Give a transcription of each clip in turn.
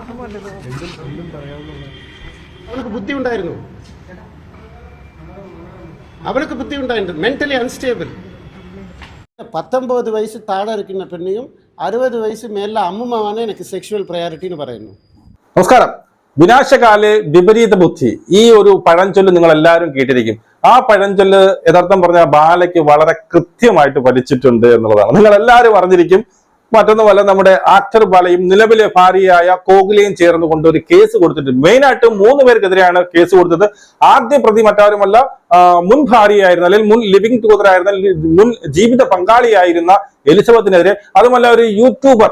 അവനക്ക് ബുദ്ധി ഉണ്ടായിരുന്നു, അവനക്ക് ബുദ്ധി ഉണ്ടായിരുന്നു, മെന്റലി അൺസ്റ്റേബിൾ. 19 വയസ്സ് താഴെ ഇരിക്കുന്ന പെണ്ണിയും 60 വയസ്സ് മേലെ അമ്മുമാണ് എനിക്ക് സെക്ഷുവൽ പ്രയോറിറ്റി എന്ന് പറയുന്നു. നമസ്കാരം. വിനാശകാലെ വിപരീത ബുദ്ധി, ഈ ഒരു പഴഞ്ചൊല്ല് നിങ്ങൾ എല്ലാവരും കേട്ടിരിക്കും. ആ പഴഞ്ചൊല്ല് യഥാർത്ഥം പറഞ്ഞ ബാലയ്ക്ക് വളരെ കൃത്യമായിട്ട് ഫലിച്ചിട്ടുണ്ട് എന്നുള്ളതാണ് നിങ്ങൾ എല്ലാവരും അറിഞ്ഞിരിക്കും. മറ്റൊന്നുമല്ല, നമ്മുടെ ആക്ടർ ബാലയും നിലവിലെ ഭാര്യയായ കോഹ്ലിയും ചേർന്നുകൊണ്ട് ഒരു കേസ് കൊടുത്തിട്ടുണ്ട്. മെയിനായിട്ടും 3 പേർക്കെതിരെയാണ് കേസ് കൊടുത്തത്. ആദ്യ പ്രതി മറ്റാരുമല്ല, മുൻ ഭാര്യയായിരുന്ന അല്ലെങ്കിൽ മുൻ ലിവിംഗ് ടുഗദർ ആയിരുന്ന മുൻ ജീവിത പങ്കാളിയായിരുന്ന എലിസബത്തിനെതിരെ, അതുമല്ല ഒരു യൂട്യൂബർ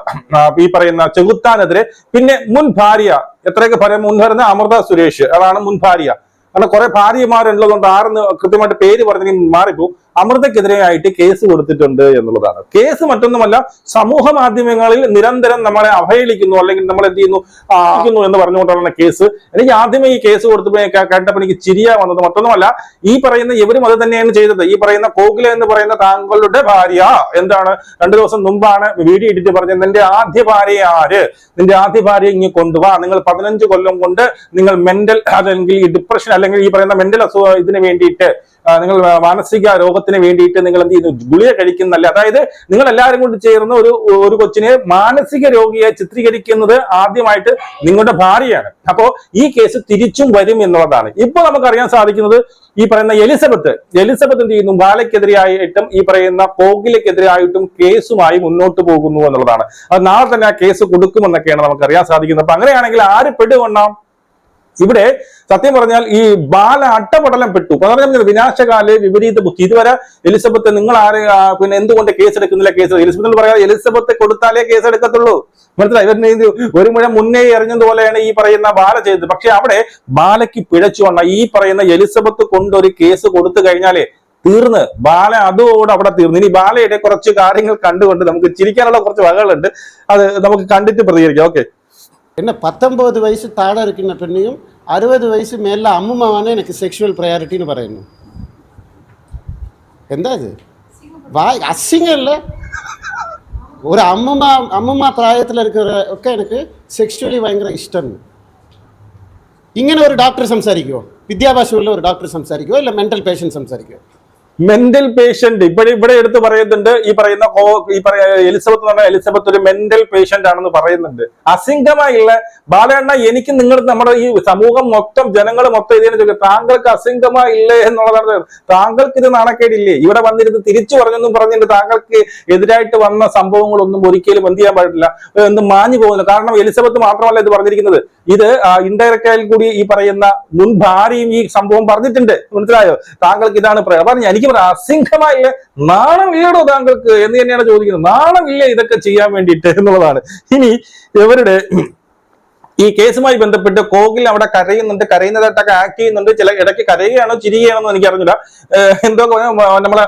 ഈ പറയുന്ന ചെകുത്താനെതിരെ, പിന്നെ മുൻ ഭാര്യ, എത്രയൊക്കെ പറയാം, മുൻ ഭാര്യ അമൃത സുരേഷ്, അതാണ് മുൻ ഭാര്യ. കാരണം കുറെ ഭാര്യമാരുള്ളതുകൊണ്ട് ആരെന്ന് കൃത്യമായിട്ട് പേര് പറഞ്ഞെങ്കിൽ മാറിപ്പോ. അമൃതക്കെതിരെയായിട്ട് കേസ് കൊടുത്തിട്ടുണ്ട് എന്നുള്ളതാണ്. കേസ് മറ്റൊന്നുമല്ല, സമൂഹ മാധ്യമങ്ങളിൽ നിരന്തരം നമ്മളെ അവഹേളിക്കുന്നു അല്ലെങ്കിൽ നമ്മൾ എന്ത് ചെയ്യുന്നു എന്ന് പറഞ്ഞുകൊണ്ടാണ് കേസ്. എനിക്ക് ആദ്യമേ ഈ കേസ് കൊടുത്തപ്പോൾ കേട്ടപ്പോൾ എനിക്ക് ചിരിയാ വന്നത്. മറ്റൊന്നുമല്ല, ഈ പറയുന്ന ഇവരും അത് തന്നെയാണ് ചെയ്തത്. ഈ പറയുന്ന കോഹ്ലി എന്ന് പറയുന്ന താങ്കളുടെ ഭാര്യ എന്താണ് 2 ദിവസം മുമ്പാണ് വീഡിയോ ഇട്ടിട്ട് പറഞ്ഞത്, നിന്റെ ആദ്യ ഭാര്യ ആര്, നിന്റെ ആദ്യ ഭാര്യ ഇങ്ങ് കൊണ്ടുപോവാ, നിങ്ങൾ 15 കൊല്ലം കൊണ്ട് നിങ്ങൾ മെന്റൽ അല്ലെങ്കിൽ ഈ ഡിപ്രഷൻ അല്ലെങ്കിൽ ഈ പറയുന്ന മെന്റൽ ഇതിന് വേണ്ടിയിട്ട്, നിങ്ങൾ മാനസിക രോഗത്തിന് വേണ്ടിയിട്ട് നിങ്ങൾ എന്ത് ചെയ്യുന്നു, ഗുളിക കഴിക്കുന്നല്ല. അതായത് നിങ്ങൾ എല്ലാവരും കൊണ്ട് ചേർന്ന് ഒരു കൊച്ചിനെ മാനസിക രോഗിയെ ചിത്രീകരിക്കുന്നത് ആദ്യമായിട്ട് നിങ്ങളുടെ ഭാര്യയാണ്. അപ്പോ ഈ കേസ് തിരിച്ചും വരും എന്നുള്ളതാണ് ഇപ്പൊ നമുക്കറിയാൻ സാധിക്കുന്നത്. ഈ പറയുന്ന എലിസബത്ത് എന്ത് ചെയ്യുന്നു, ബാലയ്ക്കെതിരെയായിട്ടും ഈ പറയുന്ന കോഹ്ലിക്കെതിരെയായിട്ടും കേസുമായി മുന്നോട്ട് പോകുന്നു എന്നുള്ളതാണ്. അത് നാളെ തന്നെ ആ കേസ് കൊടുക്കുമെന്നൊക്കെയാണ് നമുക്കറിയാൻ സാധിക്കുന്നത്. അപ്പൊ അങ്ങനെയാണെങ്കിൽ ആര് പെടുകൊണ്ടാം? ഇവിടെ സത്യം പറഞ്ഞാൽ ഈ ബാല അട്ടപടലം പെട്ടു. പറഞ്ഞാൽ വിനാശകാലെ വിപരീത ബുദ്ധി. ഇതുവരെ എലിസബത്ത് നിങ്ങൾ ആര് പിന്നെ എന്തുകൊണ്ട് കേസ് എടുക്കുന്നില്ല? എലിസബത്ത് പറയാതെ എലിസബത്ത് കൊടുത്താലേ കേസ് എടുക്കത്തുള്ളൂ. മനസ്സിലായി? ഇവർ ഒരു മുഴ മുന്നേ എറിഞ്ഞതുപോലെയാണ് ഈ പറയുന്ന ബാല ചെയ്തത്. പക്ഷെ അവിടെ ബാലയ്ക്ക് പിഴച്ചു വന്ന ഈ പറയുന്ന എലിസബത്ത് കൊണ്ടൊരു കേസ് കൊടുത്തു കഴിഞ്ഞാലേ തീർന്ന് ബാല അതോടെ അവിടെ തീർന്നു. ഇനി ബാലയുടെ കുറച്ച് കാര്യങ്ങൾ കണ്ടുകൊണ്ട് നമുക്ക് ചിരിക്കാനുള്ള കുറച്ച് വകകളുണ്ട്, അത് നമുക്ക് കണ്ടിട്ട് പ്രതികരിക്കാം. ഓക്കെ. என்ன 19 വയസ്സ് താഴെ ഇരിക്കുന്ന പെണ്ണിയും 60 വയസ്സ് മേലെ അമ്മുമാണ് എനിക്ക് സെക്ഷുവൽ പ്രയോറിറ്റി എന്ന് പറയുന്നു. എന്താ ഇത്? അസിംഗല്ലേ? ഒരു അമ്മുമ്മ പ്രായത്തിൽ ഒക്കെ എനിക്ക് സെക്ഷുവലി ഭയങ്കര ഇഷ്ടമാണ്. ഇങ്ങനെ ഒരു ഡോക്ടർ സംസാരിക്കുമോ? വിദ്യാഭ്യാസമുള്ള ഒരു ഡോക്ടർ സംസാരിക്കുമോ? ഇല്ല മെന്റൽ പേഷ്യന്റ് സംസാരിക്കുമോ? മെന്റൽ പേഷ്യന്റ് ഇവിടെ എടുത്ത് പറയുന്നുണ്ട്. ഈ പറയുന്ന എലിസബത്ത് എന്ന് പറഞ്ഞാൽ എലിസബത്ത് ഒരു മെന്റൽ പേഷ്യന്റ് ആണെന്ന് പറയുന്നുണ്ട്. അസിംഗമായുള്ള ബാലണ്ണ, എനിക്ക് നമ്മുടെ ഈ സമൂഹം മൊത്തം ജനങ്ങൾ മൊത്തം ഇതിനെ ചോദിക്കും, താങ്കൾക്ക് അസിംഗമായില്ലേ എന്നുള്ളതാണ്. താങ്കൾക്ക് ഇത് നാണക്കേടില്ലേ? ഇവിടെ വന്നിരുന്ന് തിരിച്ചു പറഞ്ഞെന്നും പറഞ്ഞിട്ട് താങ്കൾക്ക് എതിരായിട്ട് വന്ന സംഭവങ്ങളൊന്നും ഒരിക്കലും എന്ത് ചെയ്യാൻ പാടില്ല, ഒന്നും മാഞ്ഞു പോകുന്നില്ല. കാരണം എലിസബത്ത് മാത്രമല്ല ഇത് പറഞ്ഞിരിക്കുന്നത്, ഇത് ഇൻഡയറക്റ്റ് ആയി കൂടി ഈ പറയുന്ന മുൻ ഭാര്യയും ഈ സംഭവം പറഞ്ഞിട്ടുണ്ട്. മനസ്സിലായോ? താങ്കൾക്ക് ഇതാണ് പറയാം. എനിക്ക് അസിംഗമായ നാണമില്ലടോ താങ്കൾക്ക് എന്ന് തന്നെയാണ് ചോദിക്കുന്നത്. നാണമില്ല ഇതൊക്കെ ചെയ്യാൻ വേണ്ടിയിട്ട് എന്നുള്ളതാണ്. ഇനി ഇവരുടെ ഈ കേസുമായി ബന്ധപ്പെട്ട് കോഹ്ലി അവിടെ കരയുന്നതായിട്ടൊക്കെ ആക്ട് ചെയ്യുന്നുണ്ട്. ചില ഇടയ്ക്ക് കരയുകയാണോ ചിരിക്കുകയാണോ എന്ന് എനിക്കറിഞ്ഞില്ല. എന്തോ നമ്മളെ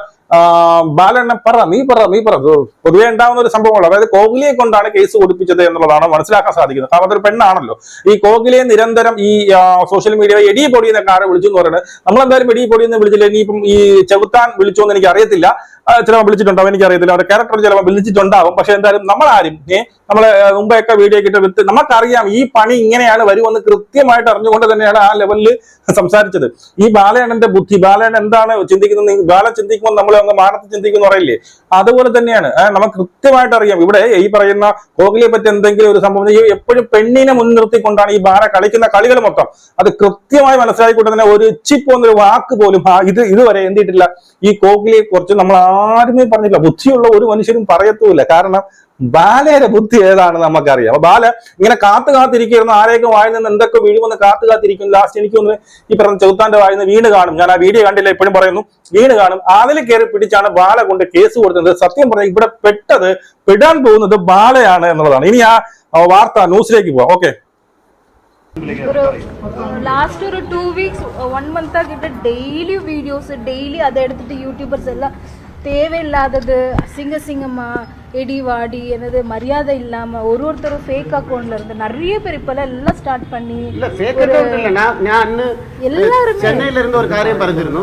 ബാലണ്ണ നീ പറ പൊതുവെ ഉണ്ടാവുന്ന ഒരു സംഭവമാണ്. അതായത് കോഹ്ലിയെ കൊണ്ടാണ് കേസ് കൊടുപ്പിച്ചത് എന്നുള്ളതാണ് മനസ്സിലാക്കാൻ സാധിക്കുന്നത്. കാരണം അതൊരു പെണ്ണാണല്ലോ. ഈ കോഹ്ലിയെ നിരന്തരം ഈ സോഷ്യൽ മീഡിയ എടി പൊടി എന്നൊക്കെ ആരെ വിളിച്ചു എന്ന് പറയുന്നത്, നമ്മളെന്തായാലും എടി പൊടി എന്ന് വിളിച്ചില്ല. ഇനിയിപ്പം ഈ ചെകുത്താൻ വിളിച്ചോ എന്ന് എനിക്ക് അറിയത്തില്ല. ചിലപ്പോൾ വിളിച്ചിട്ടുണ്ടാവും, എനിക്കറിയത്തില്ല. അവരുടെ ക്യാരക്ടർ ചിലപ്പോൾ വിളിച്ചിട്ടുണ്ടാവും. പക്ഷെ എന്തായാലും നമ്മളാരും നമ്മളെ മുമ്പൊക്കെ വീഡിയോ കിട്ടി നമുക്കറിയാം ഈ പണി ഇങ്ങനെയാണ് വരുമെന്ന് കൃത്യമായിട്ട് അറിഞ്ഞുകൊണ്ട് തന്നെയാണ് ആ ലെവലിൽ സംസാരിച്ചത്. ഈ ബാലണ്ണന്റെ ബുദ്ധി, ബാലണ്ണൻ എന്താണ് ചിന്തിക്കുന്നത്, ബാല ചിന്തിക്കുമ്പോൾ നമ്മൾ അങ്ങ് മാനത്ത് ചിന്തിക്കുന്ന പറയില്ലേ, അതുപോലെ തന്നെയാണ്. നമുക്ക് കൃത്യമായിട്ട് അറിയാം. ഇവിടെ ഈ പറയുന്ന കോഹ്ലിയെ പറ്റി എന്തെങ്കിലും ഒരു സംഭവം എപ്പോഴും പെണ്ണിനെ മുൻനിർത്തിക്കൊണ്ടാണ് ഈ ബാല കളിക്കുന്ന കളികൾ മൊത്തം. അത് കൃത്യമായി മനസ്സിലാക്കിക്കൊണ്ട് തന്നെ ഒരു ചിപ്പോന്നൊരു വാക്ക് പോലും ഇതുവരെ എന്തിട്ടില്ല. ഈ കോഹ്ലിയെ കുറിച്ച് നമ്മൾ ആരുമേ പറഞ്ഞില്ല. ബുദ്ധിയുള്ള ഒരു മനുഷ്യരും പറയത്തുമില്ല. കാരണം ബാലയുടെ ബുദ്ധി ഏതാണെന്ന് നമുക്കറിയാം. അപ്പൊ ബാല ഇങ്ങനെ കാത്തിരിക്കുന്നു, ആരെയൊക്കെ വായിൽ നിന്ന് എന്തൊക്കെ വീഴുമെന്ന് കാത്തിരിക്കും. ലാസ്റ്റ് എനിക്ക് തോന്നുന്നു ഈ പറഞ്ഞ ചെകുത്താന്റെ വായിൽ നിന്ന് വീണ് കാണും. ഞാൻ ആ വീഡിയോ കണ്ടില്ല, എപ്പോഴും പറയുന്നു വീണ് കാണും. അതിൽ കയറി പിടിച്ചാണ് ബാല കൊണ്ട് കേസ് കൊടുത്തത്. സത്യം പറഞ്ഞാൽ ഇവിടെ പെടാൻ പോകുന്നത് ബാലയാണ് എന്നുള്ളതാണ്. ഇനി ആ വാർത്ത ന്യൂസിലേക്ക് പോവാം. ഓക്കെ. ലാസ്റ്റ് ഒരു 2 വീക്സ് 1 മന്ത് கிட்ட டெய்லி வீடியோஸ் அதை எடுத்துட்டு யூடியூபர்ஸ் எல்லாம் தேவையில்லாதது அசிங்கமா எடி வாடி என்னது மரியாதை இல்லாம ஒருத்தரும் ஃபேக் அக்கவுண்ட்ல இருந்து நிறைய பேர் இப்பெல்லாம் எல்லாம் ஸ்டார்ட் பண்ணி இல்ல ஃபேக் அக்கவுண்ட் இல்ல. நான் எல்லாரும் சென்னையில இருந்து ஒரு காரியம் പറഞ്ഞിരുന്നു.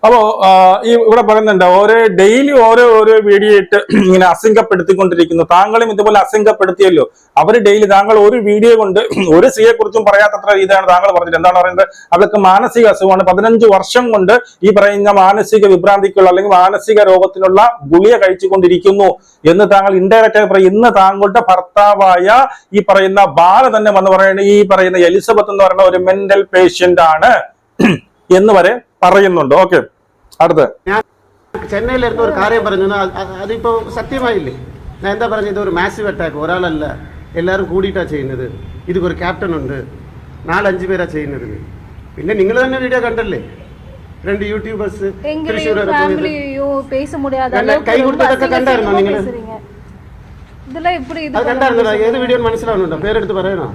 അപ്പോ ഈ ഇവിടെ പറയുന്നുണ്ട് ഡെയിലി ഓരോ വീഡിയോ ഇട്ട് ഇങ്ങനെ അസിംഗപ്പെടുത്തിക്കൊണ്ടിരിക്കുന്നു. താങ്കളും ഇതുപോലെ അസിംഗപ്പെടുത്തിയല്ലോ. അവര് ഡെയിലി താങ്കൾ ഒരു വീഡിയോ കൊണ്ട് ഒരു സ്ത്രീയെ കുറിച്ചും പറയാത്തത്ര ഇതാണ് താങ്കൾ പറഞ്ഞത്. എന്താണ് പറയുന്നത്? അവൾക്ക് മാനസിക അസുഖമാണ്, 15 വർഷം കൊണ്ട് ഈ പറയുന്ന മാനസിക വിഭ്രാന്തിക്കുള്ള അല്ലെങ്കിൽ മാനസിക രോഗത്തിനുള്ള ഗുളിക കഴിച്ചുകൊണ്ടിരിക്കുന്നു എന്ന് താങ്കൾ ഇൻഡയറക്റ്റ് ആയി പറയും. ഇന്ന് താങ്കളുടെ ഭർത്താവായ ഈ പറയുന്ന ബാല തന്നെ വന്ന് പറയുന്നത് ഈ പറയുന്ന എലിസബത്ത് എന്ന് പറയുന്ന ഒരു മെന്റൽ പേഷ്യന്റ് ആണ് എന്ന് വരെ പറയുന്നുണ്ട്. ഓക്കെ, അടുത്ത് ഞാൻ ചെന്നൈയിലിരുന്ന ഒരു കാര്യം പറഞ്ഞു, അതിപ്പോ സത്യമായില്ലേ? ഞാൻ എന്താ പറഞ്ഞത്? ഇതൊരു മാസീവ് അറ്റാക്ക്, ഒരാളല്ല, എല്ലാവരും കൂടിയിട്ടാണ് ചെയ്യുന്നത്. ഇതൊരു ക്യാപ്റ്റൻ ഉണ്ട്, 4-5 പേരാ ചെയ്യുന്നത്. പിന്നെ നിങ്ങൾ തന്നെ വീഡിയോ കണ്ടല്ലേ, 2 യൂട്യൂബേഴ്സ് തൃശ്ശൂർ കൈ കൊടുത്തതൊക്കെ കണ്ടായിരുന്നോ നിങ്ങൾ? അത് കണ്ടായിരുന്നോ? ഏത് വീഡിയോ മനസ്സിലാവുന്നുണ്ടോ? പേരെടുത്ത് പറയണോ?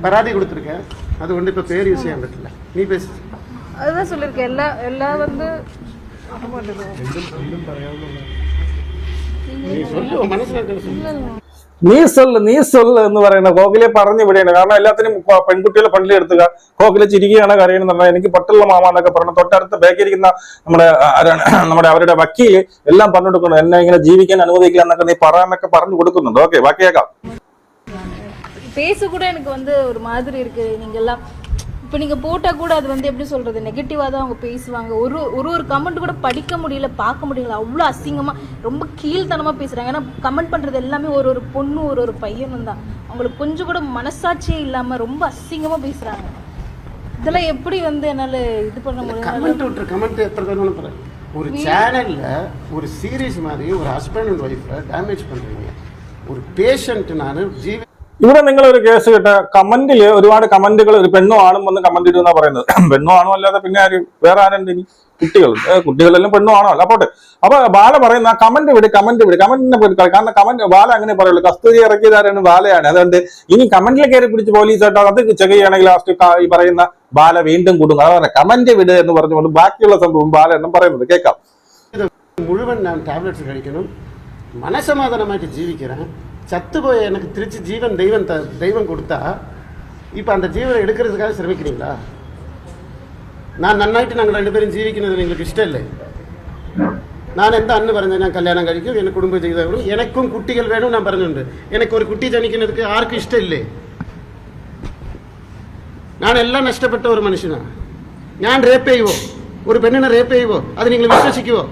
പരാതി കൊടുത്തിരിക്കேன், അതുകൊണ്ട് ഇപ്പൊ പേര് യൂസ് ചെയ്യാൻ പറ്റില്ല. നീ പേസ് அதுதான் சொல்லிருக்கேன். எல்லாம் வந்து നീ സൊല്ല് എന്ന് പറയുന്ന കോകിലെ പറഞ്ഞു വിടേണ്ട. കാരണം എല്ലാത്തിനും പെൺകുട്ടികളെ പള്ളി എടുത്തുക, കോകിലെ ചിരിക്കുകയാണ് കരയെന്ന് പറഞ്ഞാൽ എനിക്ക് പട്ടുള്ള മാമ എന്നൊക്കെ പറഞ്ഞു. തൊട്ടടുത്ത് ബേക്കിരിക്കുന്ന നമ്മുടെ അവരുടെ വക്കീല് എല്ലാം പറഞ്ഞു കൊടുക്കുന്നു, എന്നെ ഇങ്ങനെ ജീവിക്കാൻ അനുവദിക്കില്ല എന്നൊക്കെ നീ പറയാനൊക്കെ പറഞ്ഞു കൊടുക്കുന്നുണ്ട്. ഓക്കെ, ബാക്കിയേക്കാം. பேச கூட எனக்கு வந்து ஒரு மாதிரி இருக்கு. நீங்க எல்லாம் இப்போ நீங்கள் போட்டால் கூட அது வந்து எப்படி சொல்கிறது, நெகட்டிவாக தான் அவங்க பேசுவாங்க. ஒரு கமெண்ட் கூட படிக்க முடியல, பார்க்க முடியல. அவ்வளோ அசிங்கமாக ரொம்ப கீழ்த்தனமாக பேசுகிறாங்க. ஏன்னா கமெண்ட் பண்ணுறது எல்லாமே ஒரு பொண்ணு ஒரு பையனும் தான். அவங்களுக்கு கொஞ்சம் கூட மனசாட்சியே இல்லாமல் ரொம்ப அசிங்கமாக பேசுகிறாங்க. இதெல்லாம் எப்படி வந்து என்னால் இது பண்ண முடியும்? கமெண்ட் எத்தனை பேர் ஒரு சேனலில் ஒரு சீரீஸ் மாதிரி ஒரு ஹஸ்பண்ட் அண்ட் ஒய்ஃபை டேமேஜ் பண்ணுறீங்க. ஒரு பேஷண்ட் நான் ഇവിടെ നിങ്ങൾ ഒരു കേസ് കേട്ട കമന്റില് ഒരുപാട് കമന്റുകൾ ഒരു പെണ്ണോ ആണും വന്ന് കമന്റ് ഇടുന്ന പറയുന്നത്. പെണ്ണോ ആണോ അല്ലാതെ പിന്നെ വേറെ ആരുണ്ട്? ഇനി കുട്ടികളെല്ലാം പെണ്ണോ ആണോ അല്ല പോട്ടെ. അപ്പൊ ബാല പറയുന്ന കമന്റിനെ പോയി കാരണം കമന്റ് ബാല അങ്ങനെ പറയുള്ളൂ. കസ്തൂരി ഇറക്കിയതാരാണ്? ബാലയാണ്. അതുകൊണ്ട് ഇനി കമന്റിൽ കയറി പിടിച്ച് പോലീസായിട്ട് അത് ചെക്ക് ചെയ്യുകയാണെങ്കിൽ ലാസ്റ്റ് ഈ പറയുന്ന ബാല വീണ്ടും കൂടുന്നു. അതാണ് കമന്റ് വിട് എന്ന് പറഞ്ഞുകൊണ്ട് ബാക്കിയുള്ള സംഭവം ബാല എന്നും പറയുന്നത് കേൾക്കാം. മുഴുവൻ ഞാൻ ടാബ്ലറ്റ്സ് കഴിക്കണം, മനസമാധാനമായിട്ട് ജീവിக்கிறேன். சத்துப்போய் எனக்கு திருச்சி ஜீவன் தெய்வம் கொடுத்தா இப்போ அந்த ஜீவனை எடுக்கிறதுக்காக சிரமிக்கிறீங்களா? நான் நன்னாയിട്ട് நாங்கள் 2 பேரும் ജീവിക്കുന്നത് നിങ്ങൾക്ക് ഇഷ്ടമല്ലേ? ഞാൻ എന്താ അന്ന് പറഞ്ഞത്? ഞാൻ കല്യാണം കഴിക്കും, എനിക്ക് കുടുംബ ജീവിതം വേണം, എനിക്കും കുട്ടികൾ വേണം ഞാൻ പറഞ്ഞിട്ടുണ്ട്. എനിക്ക് ഒരു കുട്ടി ജനിക്കുന്നതൊക്കെ ആർക്കും ഇഷ്ടമില്ലേ? ഞാൻ എല്ലാം നഷ്ടപ്പെട്ട ഒരു മനുഷ്യനാണ്. ഞാൻ റേപ്പ് ചെയ്യുവോ? ഒരു പെണ്ണിനെ റേപ്പ് ചെയ്യുവോ? അത് നിങ്ങൾ വിശ്വസിക്കുവോ?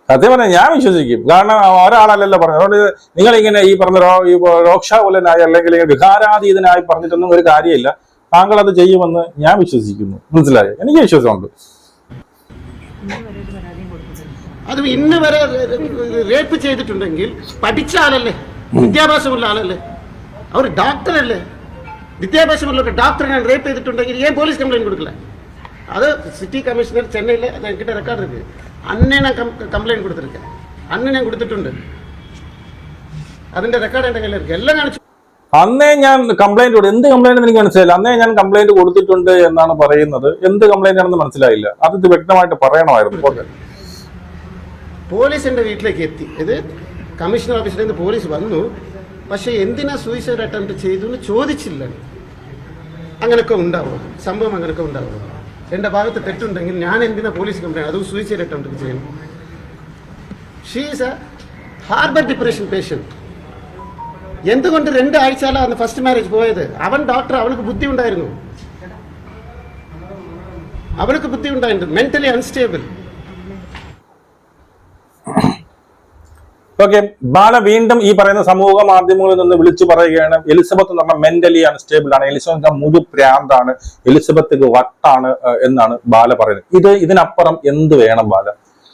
സത്യം പറഞ്ഞാൽ ഞാൻ വിശ്വസിക്കും. കാരണം ഒരാളല്ലല്ലോ പറഞ്ഞത്. അതുകൊണ്ട് നിങ്ങൾ ഇങ്ങനെ ഈ പറഞ്ഞ രോക്ഷാകുലനായി അല്ലെങ്കിൽ വികാരാതീതനായി പറഞ്ഞിട്ടൊന്നും ഒരു കാര്യമില്ല. താങ്കൾ അത് ചെയ്യുമെന്ന് ഞാൻ വിശ്വസിക്കുന്നു. മനസ്സിലായോ? എനിക്ക് വിശ്വാസമുണ്ട്. അത് ഇന്ന് വരെ റേപ്പ് ചെയ്തിട്ടുണ്ടെങ്കിൽ പഠിച്ച ആളല്ലേ, വിദ്യാഭ്യാസമുള്ള ആളല്ലേ, അവർ ഡോക്ടറല്ലേ? വിദ്യാഭ്യാസമുള്ള ഒരു ഡോക്ടറിനെ റേപ്പ് ചെയ്തിട്ടുണ്ടെങ്കിൽ ഏൻ പോലീസ് കംപ്ലൈന്റ് കൊടുക്കില്ല? അത് സിറ്റി കമ്മീഷണർ ചെന്നൈയിൽ എൻകിட்ட റെക്കോർഡ് ഇருக்கு. അന്നേ ഞാൻ കംപ്ലൈന്റ് കൊടുത്തിരിക്കேன். അന്ന് ഞാൻ കൊടുത്തിട്ടുണ്ട്. അതിന്റെ റെക്കോർഡ് എന്റെ കയ്യിലിരിക്കും. എല്ലാം കാണിച്ചു. അന്നേ ഞാൻ കംപ്ലൈന്റ് കൊടുത്തു. എന്ത് കംപ്ലൈന്റ് എനിക്ക് മനസ്സിലായില്ല. അന്നേ ഞാൻ കംപ്ലൈന്റ് കൊടുത്തിട്ടുണ്ട് എന്നാണ് പറയുന്നത്. എന്ത് കംപ്ലൈന്റ് ആണെന്ന് മനസ്സിലായില്ല. അത് വ്യക്തമായിട്ട് പറയണമായിരുന്നു. പോലീസിന്റെ വീട്ടിലേക്ക് എത്തി. ഇത് കമ്മീഷണർ ഓഫീസിൽ നിന്ന് പോലീസ് വന്നു. പക്ഷെ എന്തിനാ സൂയിസൈഡ് അറ്റംപ്റ്റ് ചെയ്തു എന്ന് ചോദിച്ചില്ല. അങ്ങനെയൊക്കെ ഉണ്ടാവും സംഭവം, അങ്ങനെയൊക്കെ ഉണ്ടാവും. എൻ്റെ ഭാഗത്ത് തെറ്റുണ്ടെങ്കിൽ ഞാൻ എന്തിനാ പോലീസ് കംപ്ലൈൻറ്റ്? അതും സൂയിസൈഡ് അറ്റംപ്റ്റ് ചെയ്യണം. She is A harbour depression patient. എന്തുകൊണ്ട് 2 ആഴ്ചയിലാണ് ഫസ്റ്റ് മാരേജ് പോയത്? അവൻ ഡോക്ടർ, അവൾക്ക് ബുദ്ധി ഉണ്ടായിരുന്നു, അവൾക്ക് ബുദ്ധി ഉണ്ടായിരുന്നു, മെന്റലി അൺസ്റ്റേബിൾ. ഓക്കെ, ബാല വീണ്ടും ഈ പറയുന്ന സമൂഹ മാധ്യമങ്ങളിൽ നിന്ന് വിളിച്ചു പറയുകയാണ് എലിസബത്ത് എന്ന് പറഞ്ഞാൽ മെന്റലി അൺസ്റ്റേബിൾ ആണ്, എലിസബത്ത് മുഴു പ്രാന്താണ്, എലിസബത്ത് വട്ടാണ് എന്നാണ് ബാല പറയുന്നത്. ഇതിനപ്പുറം എന്ത് വേണം ബാല?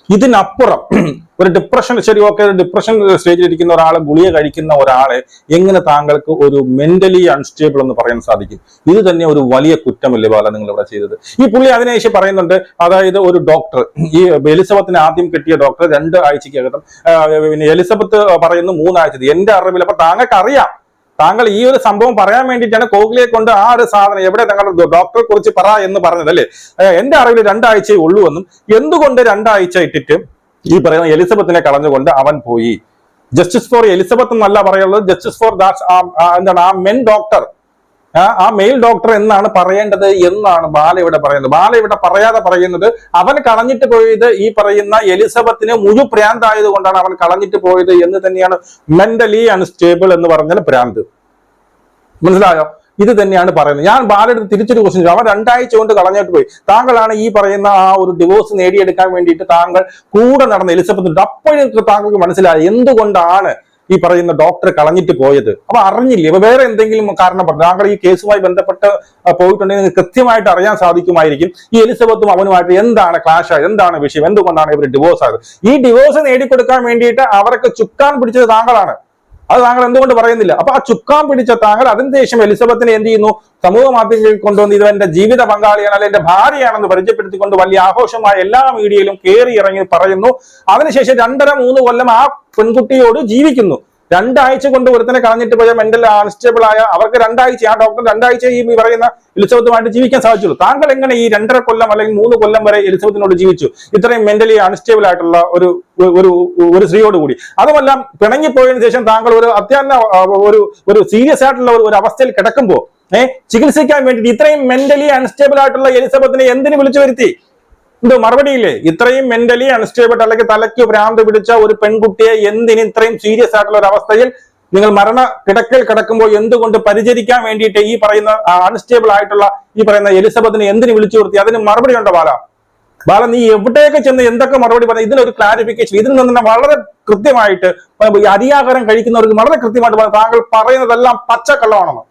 ഇതിനപ്പുറം ഒരു ഡിപ്രഷൻ, ശരി ഓക്കെ, ഡിപ്രഷൻ സ്റ്റേജിലിരിക്കുന്ന ഒരാളെ, ഗുളിക കഴിക്കുന്ന ഒരാളെ എങ്ങനെ താങ്കൾക്ക് ഒരു മെന്റലി അൺസ്റ്റേബിൾ എന്ന് പറയാൻ സാധിക്കും? ഇത് തന്നെ ഒരു വലിയ കുറ്റമല്ലേ ബാല നിങ്ങൾ ഇവിടെ ചെയ്തത്? ഈ പുള്ളി അതിനേശം പറയുന്നുണ്ട്, അതായത് ഒരു ഡോക്ടർ, ഈ എലിസബത്തിന് ആദ്യം കിട്ടിയ ഡോക്ടർ 2 ആഴ്ചക്കകത്തും, പിന്നെ എലിസബത്ത് പറയുന്നു 3 ആഴ്ച. എന്റെ അറിവിൽ, അപ്പൊ താങ്കൾക്ക് അറിയാം, താങ്കൾ ഈ ഒരു സംഭവം പറയാൻ വേണ്ടിയിട്ടാണ് കോഹ്ലിയെ കൊണ്ട് ആ ഒരു സാധനം എവിടെ താങ്കളുടെ ഡോക്ടറെ കുറിച്ച് പറ എന്ന് പറഞ്ഞത് അല്ലേ? എന്റെ അറിവിൽ 2 ആഴ്ചയേ ഉള്ളൂ എന്നും, എന്തുകൊണ്ട് 2 ആഴ്ച ഇട്ടിട്ട് ഈ പറയുന്ന എലിസബത്തിനെ കളഞ്ഞുകൊണ്ട് അവൻ പോയി? ജസ്റ്റിസ് ഫോർ എലിസബത്ത് എന്നല്ല പറയുള്ളത്, ജസ്റ്റിസ് ഫോർ എന്താണ് ആ മെൻ ഡോക്ടർ. ആ മെയിൽ ഡോക്ടർ എന്നാണ് പറയേണ്ടത് എന്നാണ് ബാല ഇവിടെ പറയുന്നത്. ബാല ഇവിടെ പറയാതെ പറയുന്നത് അവൻ കളഞ്ഞിട്ട് പോയത് ഈ പറയുന്ന എലിസബത്തിന് മുഴു ഭ്രാന്തായത് കൊണ്ടാണ് അവൻ കളഞ്ഞിട്ട് പോയത് എന്ന് തന്നെയാണ്. മെന്റലി അൺസ്റ്റേബിൾ എന്ന് പറഞ്ഞാൽ ഭ്രാന്ത്. മനസ്സിലായോ? ഇത് തന്നെയാണ് പറയുന്നത്. ഞാൻ ബാലയുടെ തിരിച്ചൊരു ക്വസ്റ്റ്യൻ, അവൻ 2 ആഴ്ച കൊണ്ട് കളഞ്ഞിട്ട് പോയി. താങ്കളാണ് ഈ പറയുന്ന ആ ഒരു ഡിവോഴ്സ് നേടിയെടുക്കാൻ വേണ്ടിയിട്ട് താങ്കൾ കൂടെ നടന്ന എലിസബത്ത്. അപ്പോഴും താങ്കൾക്ക് മനസ്സിലായി എന്തുകൊണ്ടാണ് ഈ പറയുന്ന ഡോക്ടർ കളഞ്ഞിട്ട് പോയത്. അപ്പൊ അറിഞ്ഞില്ലേ? അപ്പൊ വേറെ എന്തെങ്കിലും കാരണം പറഞ്ഞു താങ്കൾ ഈ കേസുമായി ബന്ധപ്പെട്ട് പോയിട്ടുണ്ടെങ്കിൽ കൃത്യമായിട്ട് അറിയാൻ സാധിക്കുമായിരിക്കും ഈ എലിസബത്തും അവനുമായിട്ട് എന്താണ് ക്ലാഷ് ആയത്, എന്താണ് വിഷയം, എന്തുകൊണ്ടാണ് ഇവർ ഡിവോഴ്സ് ആയത്. ഈ ഡിവോഴ്സ് നേടിക്കൊടുക്കാൻ വേണ്ടിയിട്ട് അവർക്ക് ചുക്കാൻ പിടിച്ചത് താങ്കളാണ്. അത് താങ്കൾ എന്തുകൊണ്ട് പറയുന്നില്ല? അപ്പൊ ആ ചുക്കാൻ പിടിച്ച താങ്കൾ അതിനുശേഷം എലിസബത്തിനെ എന്ത് ചെയ്യുന്നു? സമൂഹ മാധ്യമങ്ങളിൽ കൊണ്ടുവന്ന് ഇത് എന്റെ ജീവിത പങ്കാളിയാണ് അല്ലെ എന്റെ ഭാര്യയാണെന്ന് പരിചയപ്പെടുത്തിക്കൊണ്ട് വലിയ ആഘോഷമായ എല്ലാ മീഡിയയിലും കയറി ഇറങ്ങി പറയുന്നു. അതിനുശേഷം 2.5-3 കൊല്ലം ആ പെൺകുട്ടിയോട് ജീവിക്കുന്നു. 2 ആഴ്ച കൊണ്ട് ഒരുത്തനെ കളഞ്ഞിട്ട് പോയ മെന്റൽ അൺസ്റ്റേബിൾ ആയ അവർക്ക് 2 ആഴ്ച, ആ ഡോക്ടർ 2 ആഴ്ച ഈ പറയുന്ന എലിസബത്തുമായിട്ട് ജീവിക്കാൻ സാധിച്ചുള്ളൂ. താങ്കൾ എങ്ങനെ ഈ 2.5 കൊല്ലം അല്ലെങ്കിൽ 3 കൊല്ലം വരെ എലിസബത്തിനോട് ജീവിച്ചു, ഇത്രയും മെന്റലി അൺസ്റ്റേബിൾ ആയിട്ടുള്ള ഒരു സ്ത്രീയോട് കൂടി? അതുമെല്ലാം പിണങ്ങിപ്പോയതിനു ശേഷം താങ്കൾ ഒരു ഒരു സീരിയസ് ആയിട്ടുള്ള ഒരു അവസ്ഥയിൽ കിടക്കുമ്പോൾ ചികിത്സിക്കാൻ വേണ്ടി ഇത്രയും മെന്റലി അൺസ്റ്റേബിൾ ആയിട്ടുള്ള എലിസബത്തിനെ എന്തിനു വിളിച്ചു വരുത്തി? എന്തോ മറുപടിയില്ലേ? ഇത്രയും മെന്റലി അൺസ്റ്റേബിൾ അല്ലെങ്കിൽ തലയ്ക്ക് ഭ്രാന്ത് പിടിച്ച ഒരു പെൺകുട്ടിയെ എന്തിന് ഇത്രയും സീരിയസ് ആയിട്ടുള്ള ഒരു അവസ്ഥയിൽ നിങ്ങൾ മരണ കിടക്കൽ കിടക്കുമ്പോൾ എന്തുകൊണ്ട് പരിചരിക്കാൻ വേണ്ടിയിട്ട് ഈ പറയുന്ന അൺസ്റ്റേബിൾ ആയിട്ടുള്ള ഈ പറയുന്ന എലിസബത്തിനെ എന്തിന് വിളിച്ചു വരുത്തി? അതിന് മറുപടി ഉണ്ടോ ബാല? നീ എവിടെയൊക്കെ ചെന്ന് എന്തൊക്കെ മറുപടി പറഞ്ഞു? ഇതിനൊരു ക്ലാരിഫിക്കേഷൻ, ഇതിൽ നിന്ന് തന്നെ വളരെ കൃത്യമായിട്ട് അരിയാഹാരം കഴിക്കുന്നവർക്ക് വളരെ കൃത്യമായിട്ട് പറഞ്ഞു താങ്കൾ പറയുന്നതെല്ലാം പച്ചക്കള്ളമാണെന്ന്.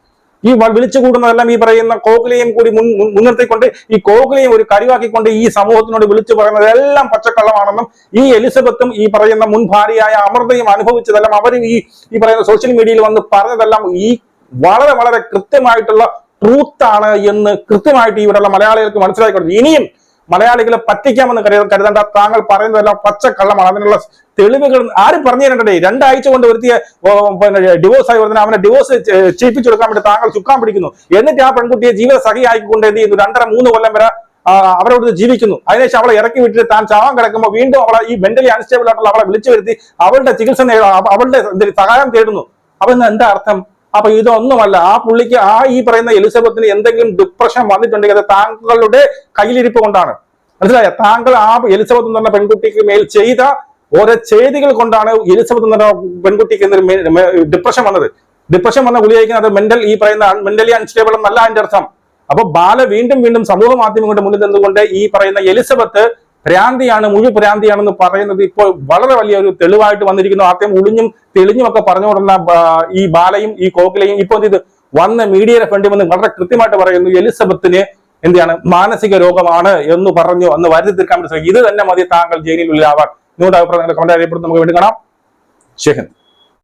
ഈ വിളിച്ചു കൂടുന്നതെല്ലാം ഈ പറയുന്ന കോഹ്ലിയും കൂടി മുൻനിർത്തിക്കൊണ്ട് ഈ കോഹ്ലിയും ഒരു കരിവാക്കിക്കൊണ്ട് ഈ സമൂഹത്തിനോട് വിളിച്ചു പറയുന്നത് എല്ലാം പച്ചക്കള്ളമാണെന്നും ഈ എലിസബത്തും ഈ പറയുന്ന മുൻ ഭാര്യയായ അമൃതയും അനുഭവിച്ചതെല്ലാം അവരും ഈ പറയുന്ന സോഷ്യൽ മീഡിയയിൽ വന്ന് പറഞ്ഞതെല്ലാം ഈ വളരെ വളരെ കൃത്യമായിട്ടുള്ള ട്രൂത്താണ് എന്ന് കൃത്യമായിട്ട് ഇവിടെയുള്ള മലയാളികൾക്ക് മനസ്സിലാക്കിക്കൊടുത്തു. ഇനിയും മലയാളികളെ പറ്റിക്കാമെന്ന് കരുതേണ്ട. താങ്കൾ പറയുന്നതെല്ലാം പച്ചക്കള്ളമാണ്. അതിനുള്ള തെളിവുകൾ ആരും പറഞ്ഞു തരണ്ടേ? 2 ആഴ്ച കൊണ്ട് വരുത്തിയ ഡിവോഴ്സ് ആയി വരുന്ന അവനെ ഡിവോഴ്സ് ചെയ്യിപ്പിച്ചു കൊടുക്കാൻ വേണ്ടി താങ്കൾ ചുക്കാൻ പിടിക്കുന്നു. എന്നിട്ട് ആ പെൺകുട്ടിയെ ജീവിത സഖിയായിക്കൊണ്ട് എന്ത് ചെയ്യുന്നു? 2.5-3 കൊല്ലം വരെ അവരോട് ജീവിക്കുന്നു. അതിനുശേഷം അവളെ ഇറക്കി വിട്ടിട്ട് താൻ ചാവാൻ കിടക്കുമ്പോൾ വീണ്ടും അവളെ ഈ മെന്റലി അൺസ്റ്റേബിൾ ആയിട്ടുള്ള അവളെ വിളിച്ചു വരുത്തി അവളുടെ ചികിത്സ അവളുടെ സഹായം തേടുന്നു. അപ്പൊ എന്താ അർത്ഥം? അപ്പൊ ഇതൊന്നുമല്ല. ആ പുള്ളിക്ക് ഈ പറയുന്ന എലിസബത്തിന് എന്തെങ്കിലും ഡിപ്രഷൻ വന്നിട്ടുണ്ടെങ്കിൽ അത് താങ്കളുടെ കയ്യിലിരിപ്പ് കൊണ്ടാണ്. മനസ്സിലായ? താങ്കൾ ആ എലിസബത്ത് എന്ന് പറഞ്ഞ പെൺകുട്ടിക്ക് മേൽ ചെയ്ത ഓരോ ചെയ്തികൾ കൊണ്ടാണ് എലിസബത്ത് എന്ന് പറഞ്ഞ പെൺകുട്ടിക്ക് ഡിപ്രഷൻ വന്നത്. ഡിപ്രഷൻ വന്ന ഗുളിക കഴിക്കുന്നത് ഈ പറയുന്ന മെന്റലി അൺസ്റ്റേബിൾ എന്നല്ല അതിന്റെ അർത്ഥം. അപ്പൊ ബാല വീണ്ടും സമൂഹ മാധ്യമങ്ങളുടെ മുന്നിൽ നിന്നുകൊണ്ട് ഈ പറയുന്ന എലിസബത്ത് ഭ്രാന്തിയാണ്, ഭ്രാന്തിയാണെന്ന് പറയുന്നത് ഇപ്പോൾ വളരെ വലിയൊരു തെളിവായിട്ട് വന്നിരിക്കുന്നു. ആദ്യം ഒളിഞ്ഞും തെളിഞ്ഞും ഒക്കെ പറഞ്ഞുകൊണ്ടിരുന്ന ഈ ബാലയും ഈ കോഹ്ലിയും ഇപ്പോൾ ഇത് വന്ന മീഡിയയുടെ ഫ്രണ്ടിൽ വന്ന് വളരെ കൃത്യമായിട്ട് പറയുന്നു എലിസബത്തിന് എന്താണ് മാനസിക രോഗമാണ് എന്ന് പറഞ്ഞു അന്ന് വരുത്തി തീർക്കാൻ പറ്റും. ഇത് തന്നെ മതി താങ്കൾ ജയിലിനുള്ളിലാവാൻ. നിങ്ങളുടെ അഭിപ്രായങ്ങൾ കമന്റ് അറിയപ്പെടുന്നു. നമുക്ക് വേണ്ടി കാണാം. ശരി.